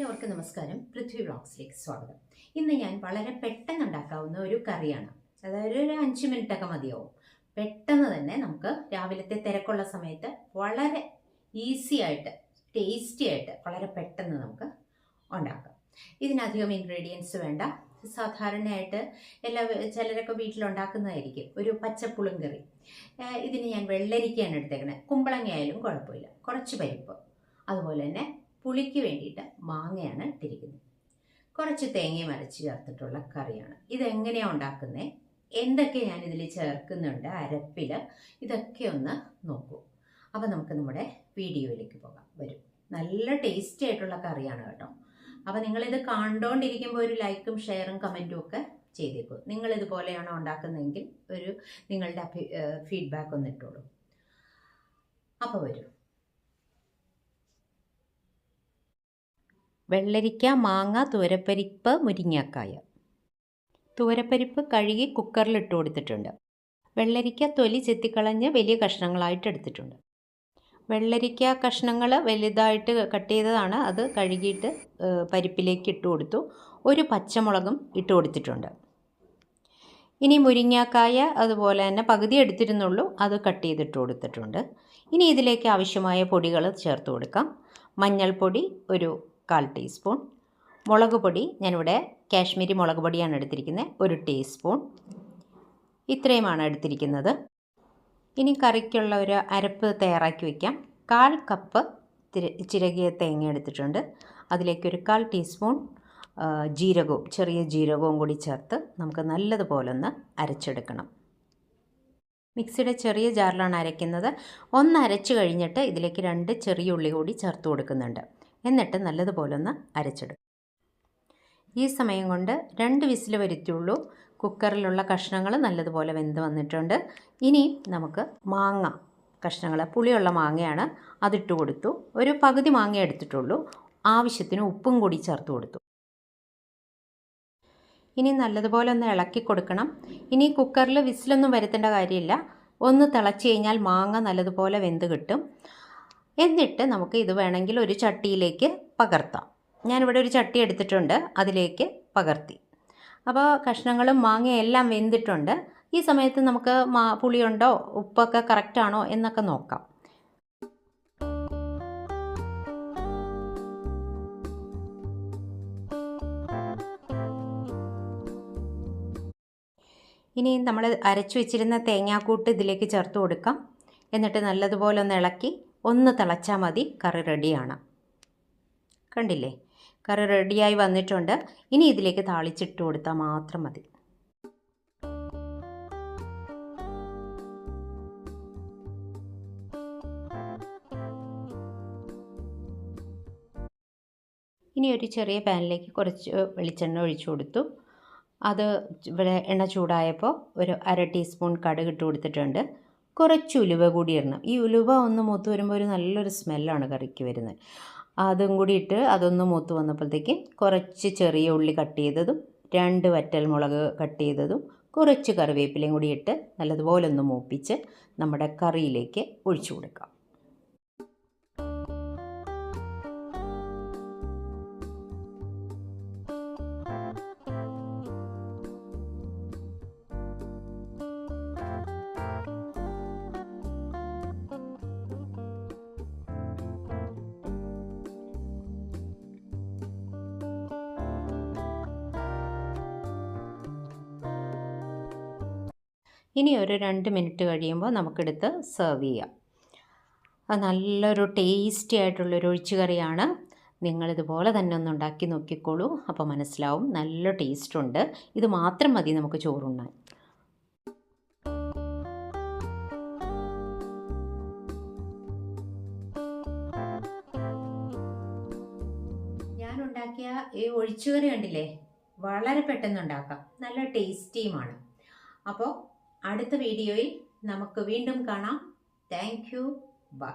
എല്ലാവർക്കും നമസ്കാരം. പൃഥ്വി വ്ളോഗ്സിലേക്ക് സ്വാഗതം. ഇന്ന് ഞാൻ വളരെ പെട്ടെന്ന് ഉണ്ടാക്കാവുന്ന ഒരു കറിയാണ്. അതായത് ഒരു 5 മിനിറ്റൊക്കെ മതിയാവും. പെട്ടെന്ന് തന്നെ നമുക്ക് രാവിലത്തെ തിരക്കുള്ള സമയത്ത് വളരെ ഈസി ആയിട്ട് ടേസ്റ്റി ആയിട്ട് വളരെ പെട്ടെന്ന് നമുക്ക് ഉണ്ടാക്കാം. ഇതിനധികം ഇൻഗ്രീഡിയൻസ് വേണ്ട. സാധാരണയായിട്ട് ചിലരൊക്കെ വീട്ടിലുണ്ടാക്കുന്നതായിരിക്കും ഒരു പച്ചപ്പുളും കറി. ഇതിന് ഞാൻ വെള്ളരിക്കയാണ് എടുത്തേക്കണത്. കുമ്പളങ്ങ ആയാലും കുഴപ്പമില്ല. കുറച്ച് പരിപ്പ്, അതുപോലെ തന്നെ പുളിക്ക് വേണ്ടിയിട്ട് മാങ്ങയാണ് ഇട്ടിരിക്കുന്നത്. കുറച്ച് തേങ്ങയും അരച്ച് ചേർത്തിട്ടുള്ള കറിയാണ്. ഇതെങ്ങനെയാണ് ഉണ്ടാക്കുന്നത്, എന്തൊക്കെ ഞാനിതിൽ ചേർക്കുന്നുണ്ട് അരപ്പിൽ, ഇതൊക്കെ ഒന്ന് നോക്കൂ. അപ്പോൾ നമുക്ക് നമ്മുടെ വീഡിയോയിലേക്ക് പോകാം. വരും. നല്ല ടേസ്റ്റി ആയിട്ടുള്ള കറിയാണ് കേട്ടോ. അപ്പോൾ നിങ്ങളിത് കണ്ടുകൊണ്ടിരിക്കുമ്പോൾ ഒരു ലൈക്കും ഷെയറും കമൻറ്റും ഒക്കെ ചെയ്തേക്കൂ. നിങ്ങളിതുപോലെയാണോ ഉണ്ടാക്കുന്നതെങ്കിൽ നിങ്ങളുടെ ഫീഡ്ബാക്ക് ഒന്ന് ഇട്ടോളൂ. അപ്പോൾ വരൂ. വെള്ളരിക്ക, മാങ്ങ, തുവരപ്പരിപ്പ്, മുരിങ്ങക്കായ. തുവരപ്പരിപ്പ് കഴുകി കുക്കറിലിട്ട് കൊടുത്തിട്ടുണ്ട്. വെള്ളരിക്ക തൊലി ചെത്തിക്കളഞ്ഞ് വലിയ കഷ്ണങ്ങളായിട്ട് എടുത്തിട്ടുണ്ട്. വെള്ളരിക്ക കഷ്ണങ്ങൾ വലുതായിട്ട് കട്ട് ചെയ്തതാണ്. അത് കഴുകിയിട്ട് പരിപ്പിലേക്ക് ഇട്ട് കൊടുത്തു. ഒരു പച്ചമുളകും ഇട്ട് കൊടുത്തിട്ടുണ്ട്. ഇനി മുരിങ്ങക്കായ അതുപോലെ തന്നെ പകുതി എടുത്തിരുന്നുള്ളൂ, അത് കട്ട് ചെയ്തിട്ട് കൊടുത്തിട്ടുണ്ട്. ഇനി ഇതിലേക്ക് ആവശ്യമായ പൊടികൾ ചേർത്ത് കൊടുക്കാം. മഞ്ഞൾപ്പൊടി ഒരു 1/4 ടീസ്പൂൺ, മുളക് പൊടി ഞാനിവിടെ കാശ്മീരി മുളക് പൊടിയാണ് എടുത്തിരിക്കുന്നത്, 1 ടീസ്പൂൺ. ഇത്രയുമാണ് എടുത്തിരിക്കുന്നത്. ഇനി കറിക്കുള്ള ഒരു അരപ്പ് തയ്യാറാക്കി വയ്ക്കാം. 1/4 കപ്പ് ചിരകിയ തേങ്ങ എടുത്തിട്ടുണ്ട്. അതിലേക്ക് ഒരു 1/4 ടീസ്പൂൺ ജീരകവും ചെറിയ ജീരകവും കൂടി ചേർത്ത് നമുക്ക് നല്ലതുപോലെ ഒന്ന് അരച്ചെടുക്കണം. മിക്സിയുടെ ചെറിയ ജാറിലാണ് അരയ്ക്കുന്നത്. ഒന്ന് അരച്ച് കഴിഞ്ഞിട്ട് ഇതിലേക്ക് 2 ചെറിയ ഉള്ളി കൂടി ചേർത്ത് കൊടുക്കുന്നുണ്ട്. എന്നിട്ട് നല്ലതുപോലെ ഒന്ന് അരച്ചെടുക്കും. ഈ സമയം കൊണ്ട് 2 വിസിൽ വരുത്തിയുള്ളൂ. കുക്കറിലുള്ള കഷ്ണങ്ങൾ നല്ലതുപോലെ വെന്ത് വന്നിട്ടുണ്ട്. ഇനി നമുക്ക് മാങ്ങ കഷ്ണങ്ങൾ, പുളിയുള്ള മാങ്ങയാണ്, അതിട്ട് കൊടുത്തു. ഒരു പകുതി മാങ്ങ എടുത്തിട്ടുള്ളൂ. ആവശ്യത്തിന് ഉപ്പും കൂടി ചേർത്ത് കൊടുത്തു. ഇനി നല്ലതുപോലെ ഒന്ന് ഇളക്കി കൊടുക്കണം. ഇനി കുക്കറിൽ വിസിലൊന്നും വരുത്തേണ്ട കാര്യമില്ല. ഒന്ന് തിളച്ച് കഴിഞ്ഞാൽ മാങ്ങ നല്ലതുപോലെ വെന്ത് കിട്ടും. എന്നിട്ട് നമുക്ക് ഇത് വേണമെങ്കിൽ ഒരു ചട്ടിയിലേക്ക് പകർത്താം. ഞാനിവിടെ ഒരു ചട്ടി എടുത്തിട്ടുണ്ട്, അതിലേക്ക് പകർത്തി. അപ്പോൾ കഷ്ണങ്ങളും മാങ്ങയും എല്ലാം വെന്തിട്ടുണ്ട്. ഈ സമയത്ത് നമുക്ക് പുളിയുണ്ടോ ഉപ്പൊക്കെ കറക്റ്റാണോ എന്നൊക്കെ നോക്കാം. ഇനി നമ്മൾ അരച്ചു വെച്ചിരുന്ന തേങ്ങാക്കൂട്ട് ഇതിലേക്ക് ചേർത്ത് കൊടുക്കാം. എന്നിട്ട് നല്ലതുപോലെ ഒന്ന് ഇളക്കി ഒന്ന് തിളച്ചാൽ മതി. കറി റെഡിയാണ്. കണ്ടില്ലേ, കറി റെഡിയായി വന്നിട്ടുണ്ട്. ഇനി ഇതിലേക്ക് താളിച്ചിട്ട് കൊടുത്താൽ മാത്രം മതി. ഇനി ഒരു ചെറിയ പാനിലേക്ക് കുറച്ച് വെളിച്ചെണ്ണ ഒഴിച്ചു കൊടുത്തു. അത് ഇവിടെ എണ്ണ ചൂടായപ്പോൾ ഒരു 1/2 ടീസ്പൂൺ കടുക് ഇട്ട് കൊടുത്തിട്ടുണ്ട്. കുറച്ച് ഉലുവ കൂടി ഇടണം. ഈ ഉലുവ ഒന്ന് മൂത്ത് വരുമ്പോൾ ഒരു നല്ലൊരു സ്മെല്ലാണ് കറിക്ക് വരുന്നത്. അതും കൂടി ഇട്ട് അതൊന്ന് മൂത്ത് വന്നപ്പോഴത്തേക്കും കുറച്ച് ചെറിയ ഉള്ളി കട്ട് ചെയ്തതും 2 വറ്റൽമുളക് കട്ട് ചെയ്തതും കുറച്ച് കറിവേപ്പിലയും കൂടി ഇട്ട് നല്ലതുപോലെ ഒന്ന് മൂപ്പിച്ച് നമ്മുടെ കറിയിലേക്ക് ഒഴിച്ചു കൊടുക്കാം. ഇനി ഒരു 2 മിനിറ്റ് കഴിയുമ്പോൾ നമുക്കെടുത്ത് സെർവ് ചെയ്യാം. നല്ലൊരു ടേസ്റ്റി ആയിട്ടുള്ളൊരു ഒഴിച്ചുകറിയാണ്. നിങ്ങളിതുപോലെ തന്നെ ഒന്ന് ഉണ്ടാക്കി നോക്കിക്കോളൂ. അപ്പോൾ മനസ്സിലാവും, നല്ല ടേസ്റ്റുണ്ട്. ഇത് മാത്രം മതി നമുക്ക് ചോറുണ്ണാൻ. ഞാൻ ഉണ്ടാക്കിയ ഈ ഒഴിച്ചുകറി കണ്ടില്ലേ, വളരെ പെട്ടെന്ന് ഉണ്ടാക്കാം, നല്ല ടേസ്റ്റിയുമാണ്. അപ്പോൾ അടുത്ത വീഡിയോയിൽ നമുക്ക് വീണ്ടും കാണാം. Thank you. ബൈ.